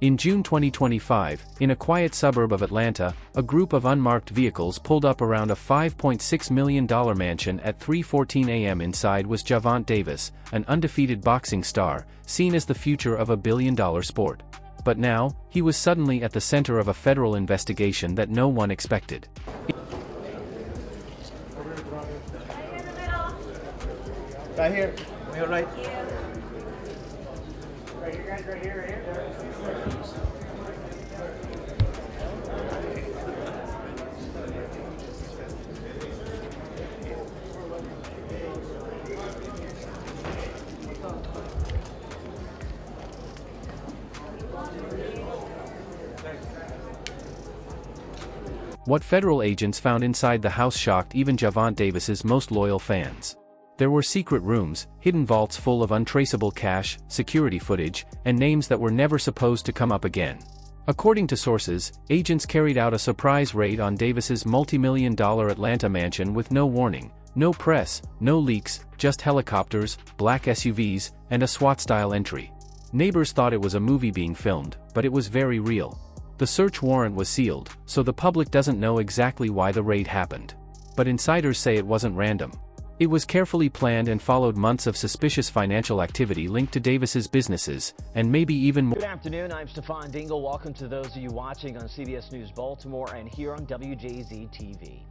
In June 2025, in a quiet suburb of Atlanta, a group of unmarked vehicles pulled up around a $5.6 million mansion at 3:14 a.m. Inside was Gervonta Davis, an undefeated boxing star, seen as the future of a billion-dollar sport. But now, he was suddenly at the center of a federal investigation that no one expected. Right here. Right. Right here, guys. Right here. What federal agents found inside the house shocked even Gervonta Davis's most loyal fans. There were secret rooms, hidden vaults full of untraceable cash, security footage, and names that were never supposed to come up again. According to sources, agents carried out a surprise raid on Davis's multi-million-dollar Atlanta mansion with no warning, no press, no leaks, just helicopters, black SUVs, and a SWAT-style entry. Neighbors thought it was a movie being filmed, but it was very real. The search warrant was sealed, so the public doesn't know exactly why the raid happened. But insiders say it wasn't random. It was carefully planned and followed months of suspicious financial activity linked to Davis's businesses, and maybe even more. Good afternoon, I'm Stefan Dingle. Welcome to those of you watching on CBS News Baltimore and here on WJZ TV.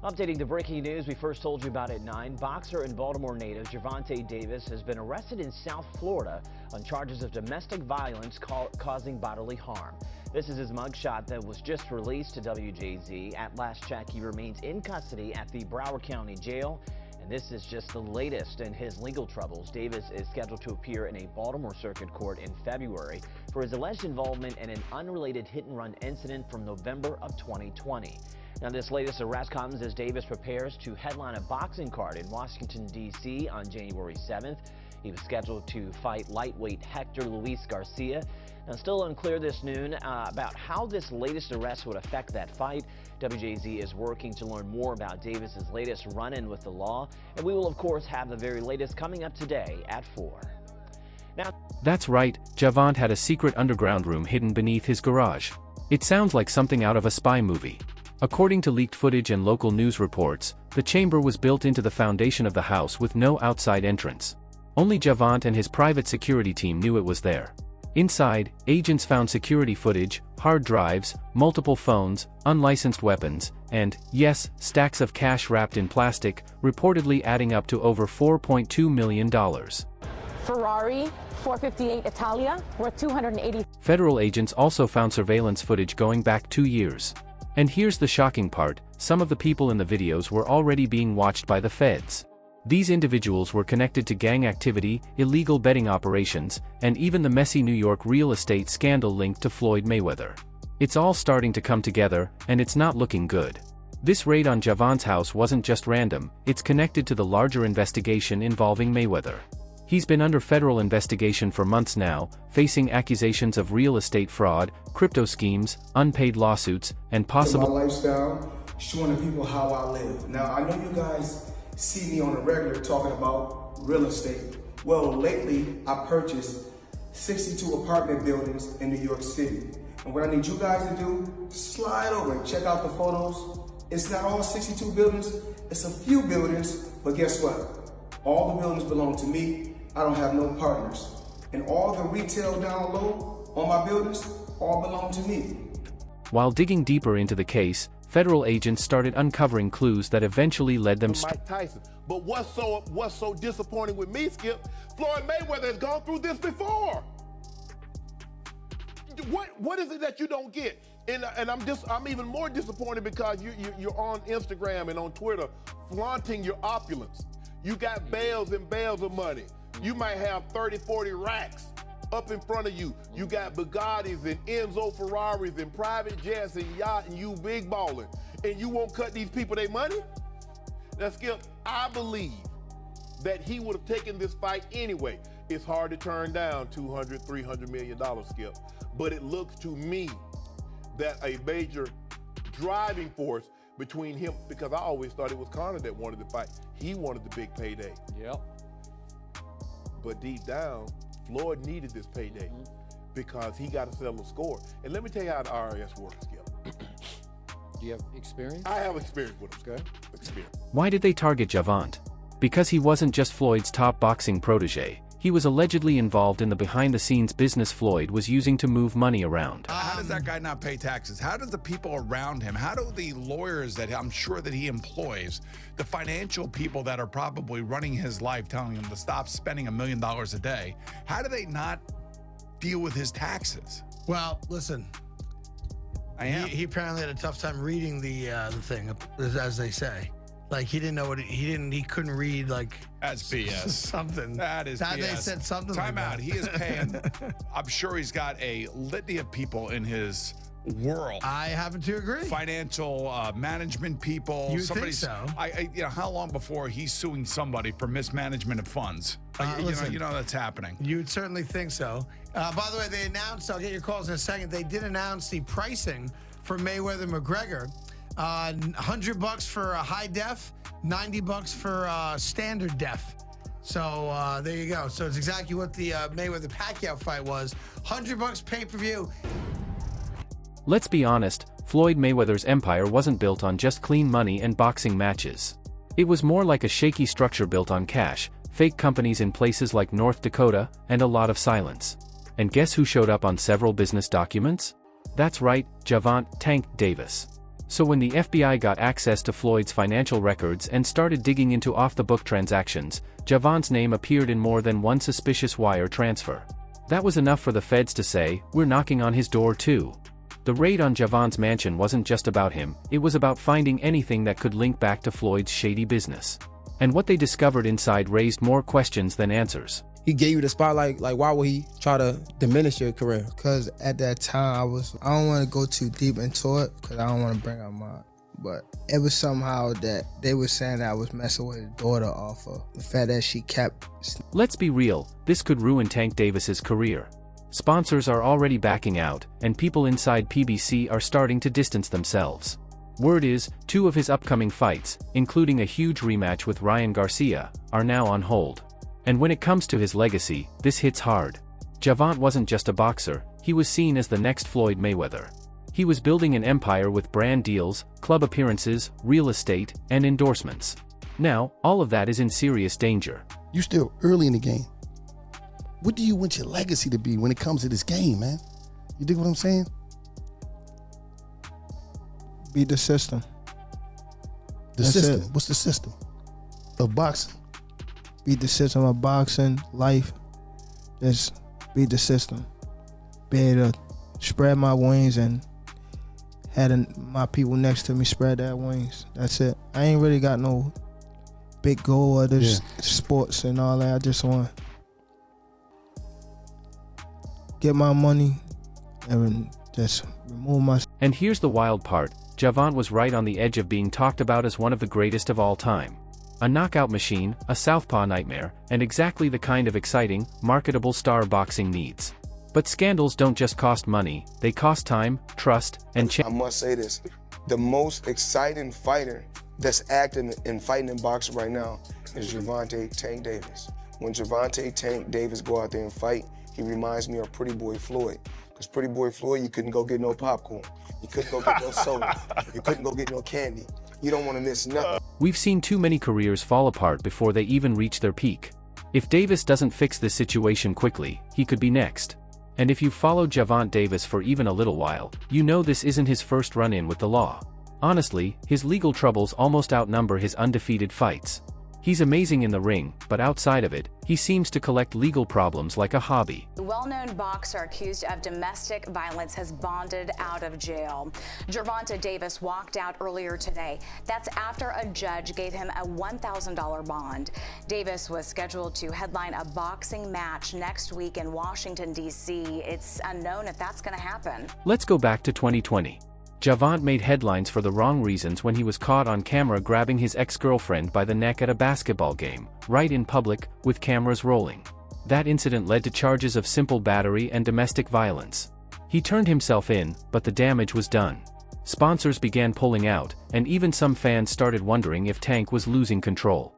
Updating the breaking news we first told you about at 9, boxer and Baltimore native Gervonta Davis has been arrested in South Florida on charges of domestic violence causing bodily harm. This is his mugshot that was just released to WJZ. At last check, he remains in custody at the Broward County Jail. And this is just the latest in his legal troubles. Davis is scheduled to appear in a Baltimore Circuit Court in February for his alleged involvement in an unrelated hit-and-run incident from November of 2020. Now, this latest arrest comes as Davis prepares to headline a boxing card in Washington, D.C. on January 7th. He was scheduled to fight lightweight Hector Luis Garcia. Now, still unclear this noon about how this latest arrest would affect that fight. WJZ is working to learn more about Davis's latest run-in with the law, and we will, of course, have the very latest coming up today at 4. Now, that's right, Gervonta had a secret underground room hidden beneath his garage. It sounds like something out of a spy movie. According to leaked footage and local news reports, the chamber was built into the foundation of the house with no outside entrance. Only Gervonta and his private security team knew it was there. Inside, agents found security footage, hard drives, multiple phones, unlicensed weapons, and, yes, stacks of cash wrapped in plastic, reportedly adding up to over $4.2 million. Ferrari 458 Italia worth $280. Federal agents also found surveillance footage going back 2 years. And here's the shocking part, some of the people in the videos were already being watched by the feds. These individuals were connected to gang activity, illegal betting operations, and even the messy New York real estate scandal linked to Floyd Mayweather. It's all starting to come together, and it's not looking good. This raid on Gervonta's house wasn't just random, it's connected to the larger investigation involving Mayweather. He's been under federal investigation for months now, facing accusations of real estate fraud, crypto schemes, unpaid lawsuits, and possible my lifestyle, showing the people how I live. Now, I know you guys see me on a regular talking about real estate. Well, lately I purchased 62 apartment buildings in New York City. And what I need you guys to do, slide over and check out the photos. It's not all 62 buildings, it's a few buildings, but guess what? All the buildings belong to me. I don't have no partners. And all the retail down low on my buildings all belong to me. While digging deeper into the case, federal agents started uncovering clues that eventually led them Mike Tyson. But what's so disappointing with me, Skip? Floyd Mayweather has gone through this before. What is it that you don't get? And I'm even more disappointed because you're on Instagram and on Twitter flaunting your opulence. You got bales and bales of money. You might have 30, 40 racks up in front of you. You got Bugattis and Enzo Ferraris and private jets and yacht and you big balling. And you won't cut these people their money? Now, Skip, I believe that he would have taken this fight anyway. It's hard to turn down $200, $300 million, Skip. But it looks to me that a major driving force between him, because I always thought it was Conor that wanted the fight. He wanted the big payday. Yep. But deep down, Floyd needed this payday. because he got to settle the score. And let me tell you how the IRS works, Skip. Do you have experience? I have experience with him. Okay. Experience. Why did they target Gervonta? Because he wasn't just Floyd's top boxing protege. He was allegedly involved in the behind-the-scenes business Floyd was using to move money around. How does that guy not pay taxes? How does the people around him, how do the lawyers that I'm sure that he employs, the financial people that are probably running his life, telling him to stop spending $1 million a day, how do they not deal with his taxes? Well, listen, he apparently had a tough time reading the thing, as they say. Like he didn't know what he couldn't read, like that's BS. Something. That is BS. They said something. Time like out. that. He is paying. I'm sure he's got a litany of people in his world. I happen to agree. Financial management people. You think so? You know, how long before he's suing somebody for mismanagement of funds? You know that's happening. You'd certainly think so. By the way, they announced. I'll get your calls in a second. They did announce the pricing for Mayweather McGregor. $100 for a high def, $90 for standard def. So there you go. So it's exactly what the Mayweather Pacquiao fight was. $100 pay-per-view. Let's be honest, Floyd Mayweather's empire wasn't built on just clean money and boxing matches. It was more like a shaky structure built on cash, fake companies in places like North Dakota, and a lot of silence. And guess who showed up on several business documents? That's right, Gervonta "Tank" Davis. So when the FBI got access to Floyd's financial records and started digging into off-the-book transactions, Gervonta's name appeared in more than one suspicious wire transfer. That was enough for the feds to say, "We're knocking on his door too." The raid on Gervonta's mansion wasn't just about him, it was about finding anything that could link back to Floyd's shady business. And what they discovered inside raised more questions than answers. He gave you the spotlight, like why would he try to diminish your career? Because at that time, I don't want to go too deep into it because I don't want to bring up mine. But it was somehow that they were saying that I was messing with his daughter off of the fact that she kept... Let's be real, this could ruin Tank Davis's career. Sponsors are already backing out, and people inside PBC are starting to distance themselves. Word is, 2 of his upcoming fights, including a huge rematch with Ryan Garcia, are now on hold. And when it comes to his legacy, this hits hard. Gervonta wasn't just a boxer, he was seen as the next Floyd Mayweather. He was building an empire with brand deals, club appearances, real estate, and endorsements. Now, all of that is in serious danger. You're still early in the game. What do you want your legacy to be when it comes to this game, man? You dig what I'm saying? Beat the system. That's system? It. What's the system of boxing? Beat the system of boxing, life. Just beat the system. Be able to spread my wings and had my people next to me spread their wings. That's it. I ain't really got no big goal of this sports and all that. I just want to get my money and just remove my... And here's the wild part. Gervonta was right on the edge of being talked about as one of the greatest of all time. A knockout machine, a southpaw nightmare, and exactly the kind of exciting, marketable star boxing needs. But scandals don't just cost money, they cost time, trust, and I must say this, the most exciting fighter that's active and fighting in boxing right now is Gervonta "Tank" Davis. When Gervonta "Tank" Davis go out there and fight, he reminds me of Pretty Boy Floyd. Because Pretty Boy Floyd, you couldn't go get no popcorn. You couldn't go get no soda. You couldn't go get no candy. You don't want to miss nothing. We've seen too many careers fall apart before they even reach their peak. If Davis doesn't fix this situation quickly, he could be next. And if you've followed Gervonta Davis for even a little while, you know this isn't his first run-in with the law. Honestly, his legal troubles almost outnumber his undefeated fights. He's amazing in the ring, but outside of it, he seems to collect legal problems like a hobby. The well-known boxer accused of domestic violence has bonded out of jail. Gervonta Davis walked out earlier today. That's after a judge gave him a $1,000 bond. Davis was scheduled to headline a boxing match next week in Washington, D.C. It's unknown if that's going to happen. Let's go back to 2020. Gervonta made headlines for the wrong reasons when he was caught on camera grabbing his ex-girlfriend by the neck at a basketball game, right in public, with cameras rolling. That incident led to charges of simple battery and domestic violence. He turned himself in, but the damage was done. Sponsors began pulling out, and even some fans started wondering if Tank was losing control.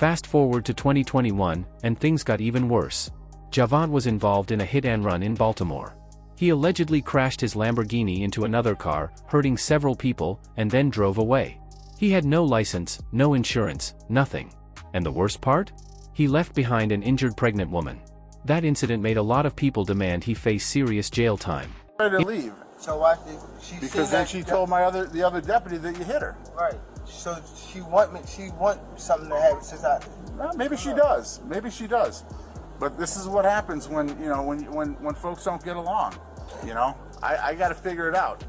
Fast forward to 2021, and things got even worse. Gervonta was involved in a hit-and-run in Baltimore. He allegedly crashed his Lamborghini into another car, hurting several people, and then drove away. He had no license, no insurance, nothing. And the worst part? He left behind an injured pregnant woman. That incident made a lot of people demand he face serious jail time. Ready to leave. So why did she? Because then she told the other deputy that you hit her. Right. So she want something to happen since I. Well, maybe she does. Maybe she does. But this is what happens when when folks don't get along. I got to figure it out.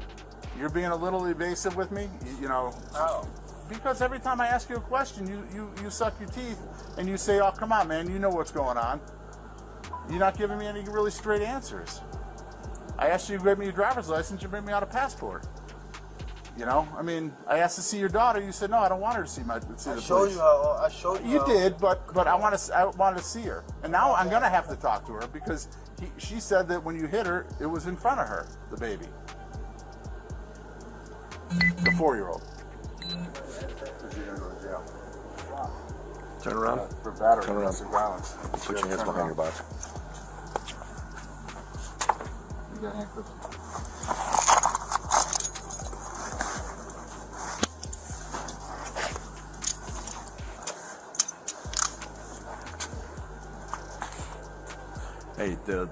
You're being a little evasive with me. Oh. Because every time I ask you a question, you suck your teeth and you say, "Oh, come on, man, you know what's going on." You're not giving me any really straight answers. I asked you to give me your driver's license, you bring me out a passport. I asked to see your daughter, you said, no, I don't want her to see the police. I showed you. You did, but I wanted to see her. And now I'm going to have to talk to her because she said that when you hit her, it was in front of her, the baby. The 4-year-old. Because you're going to go to jail. Turn around. For battery. Turn around. Violence. Put your hands behind your back. You got handcuffs? Hey, the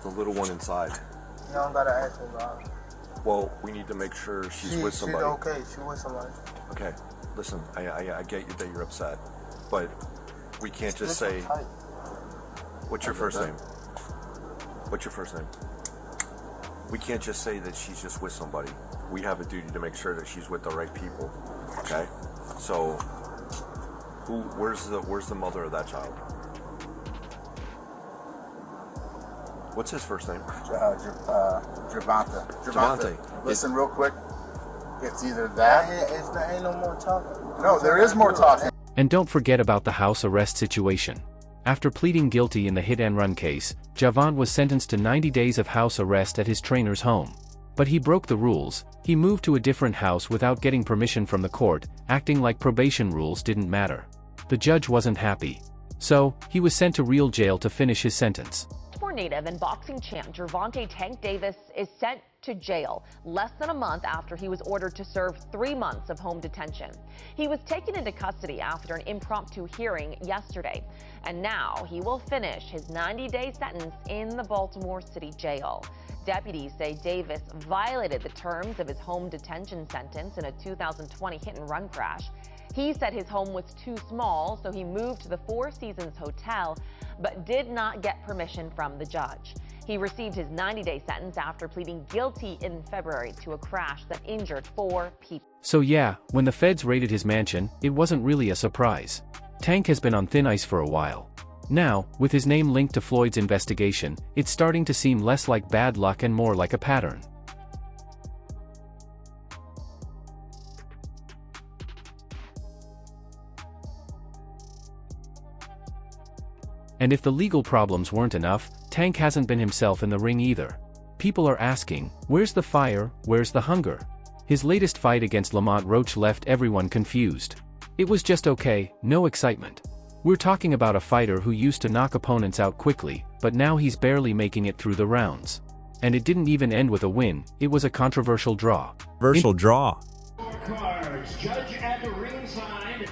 little one inside. You don't gotta ask me about it. Well, we need to make sure she's with somebody. She's okay. She's with somebody. Okay, listen, I get you that you're upset, but we can't just say. What's your first name? What's your first name? We can't just say that she's just with somebody. We have a duty to make sure that she's with the right people. Okay, so where's the mother of that child? What's his first name? Gervonta. Gervonta. Listen real quick. It's either that. There ain't no more talking. No, there is more talking. And don't forget about the house arrest situation. After pleading guilty in the hit-and-run case, Gervonta was sentenced to 90 days of house arrest at his trainer's home. But he broke the rules. He moved to a different house without getting permission from the court, acting like probation rules didn't matter. The judge wasn't happy. So, he was sent to real jail to finish his sentence. Native and boxing champ Gervonta "Tank" Davis is sent to jail less than a month after he was ordered to serve 3 months of home detention. He was taken into custody after an impromptu hearing yesterday, and now he will finish his 90-day sentence in the Baltimore City Jail. Deputies say Davis violated the terms of his home detention sentence in a 2020 hit-and-run crash. He said his home was too small, so he moved to the Four Seasons Hotel, but did not get permission from the judge. He received his 90-day sentence after pleading guilty in February to a crash that injured 4 people. So yeah, when the feds raided his mansion, it wasn't really a surprise. Tank has been on thin ice for a while. Now, with his name linked to Floyd's investigation, it's starting to seem less like bad luck and more like a pattern. And if the legal problems weren't enough, Tank hasn't been himself in the ring either. People are asking, where's the fire, where's the hunger? His latest fight against Lamont Roach left everyone confused. It was just okay, no excitement. We're talking about a fighter who used to knock opponents out quickly, but now he's barely making it through the rounds. And it didn't even end with a win, it was a controversial draw. Controversial draw. Cards. Judge at the ringside.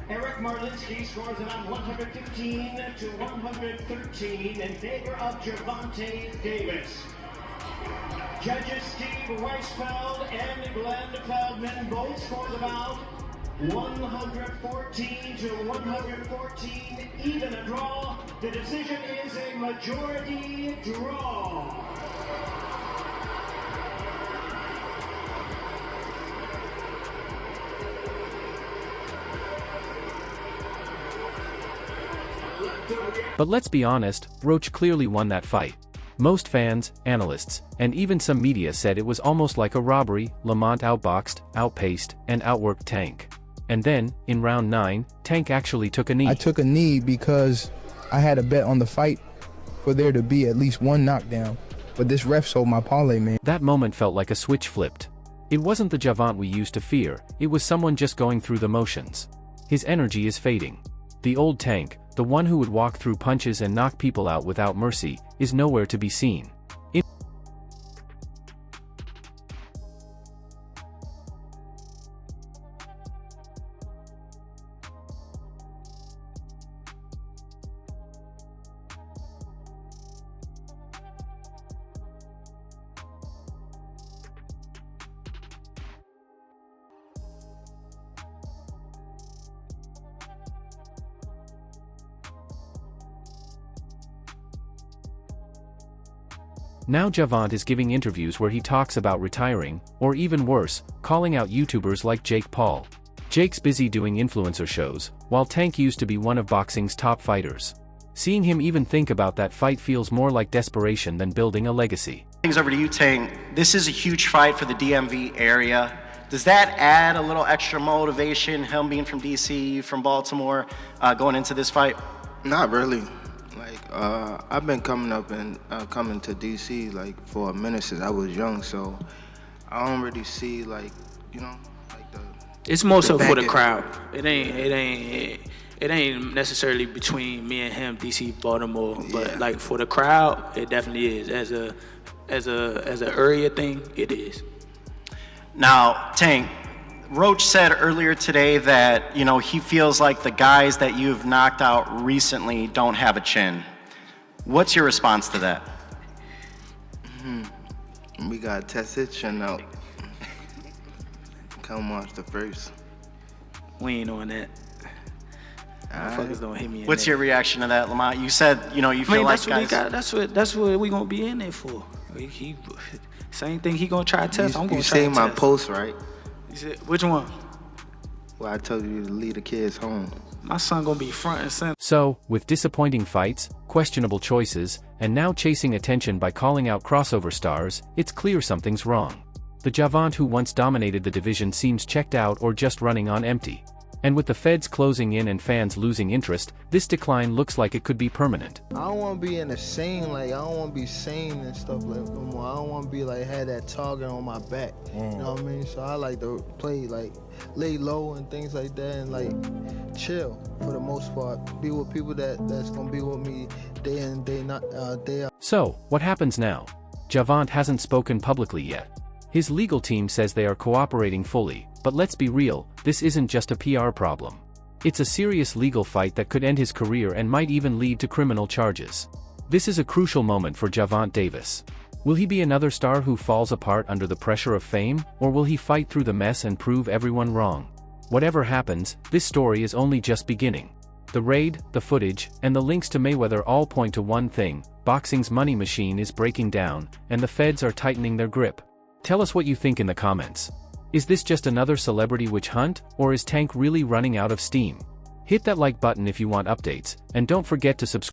Eric Marlinsky scores it on 115 to 113 in favor of Gervonta Davis. Judges Steve Weisfeld and Glenn Feldman both scored about 114 to 114, even a draw. The decision is a majority draw. But let's be honest, Roach clearly won that fight. Most fans, analysts, and even some media said it was almost like a robbery. Lamont outboxed, outpaced, and outworked Tank. And then, in round 9, Tank actually took a knee. I took a knee because I had a bet on the fight for there to be at least one knockdown. But this ref sold my parlay, man. That moment felt like a switch flipped. It wasn't the Gervonta we used to fear, it was someone just going through the motions. His energy is fading. The old Tank, the one who would walk through punches and knock people out without mercy, is nowhere to be seen. Now Gervonta is giving interviews where he talks about retiring, or even worse, calling out YouTubers like Jake Paul. Jake's busy doing influencer shows, while Tank used to be one of boxing's top fighters. Seeing him even think about that fight feels more like desperation than building a legacy. Things over to you, Tank. This is a huge fight for the DMV area. Does that add a little extra motivation, him being from DC, from Baltimore, going into this fight? Not really. I've been coming up and coming to DC for a minute since I was young, so I don't really see the. It's more so for the crowd. It ain't necessarily between me and him, DC, Baltimore, but for the crowd, it definitely is. As a area thing, it is. Now, Tank, Roach said earlier today that he feels like the guys that you've knocked out recently don't have a chin. What's your response to that? We got tested chin out. Come watch the first. We ain't on that. Motherfuckers don't hit me. What's your reaction to that, Lamont? You said you feel like guys. That's what we gonna be in there for. Same thing he gonna try to test. I'm gonna try to test. You seen my post, right? You said which one? Well, I told you to leave the kids home. My son gonna be front and center. So, with disappointing fights, questionable choices, and now chasing attention by calling out crossover stars, it's clear something's wrong. The Gervonta who once dominated the division seems checked out or just running on empty. And with the feds closing in and fans losing interest, this decline looks like it could be permanent. I don't want to be in the scene, I don't want to be seen and stuff no more. I don't want to be had that target on my back. You know what I mean? So I like to play lay low and things like that and chill for the most part. Be with people that's gonna be with me day in, day out. So, what happens now? Gervonta hasn't spoken publicly yet. His legal team says they are cooperating fully, but let's be real, this isn't just a PR problem. It's a serious legal fight that could end his career and might even lead to criminal charges. This is a crucial moment for Gervonta Davis. Will he be another star who falls apart under the pressure of fame, or will he fight through the mess and prove everyone wrong? Whatever happens, this story is only just beginning. The raid, the footage, and the links to Mayweather all point to one thing: boxing's money machine is breaking down, and the feds are tightening their grip. Tell us what you think in the comments. Is this just another celebrity witch hunt, or is Tank really running out of steam? Hit that like button if you want updates, and don't forget to subscribe.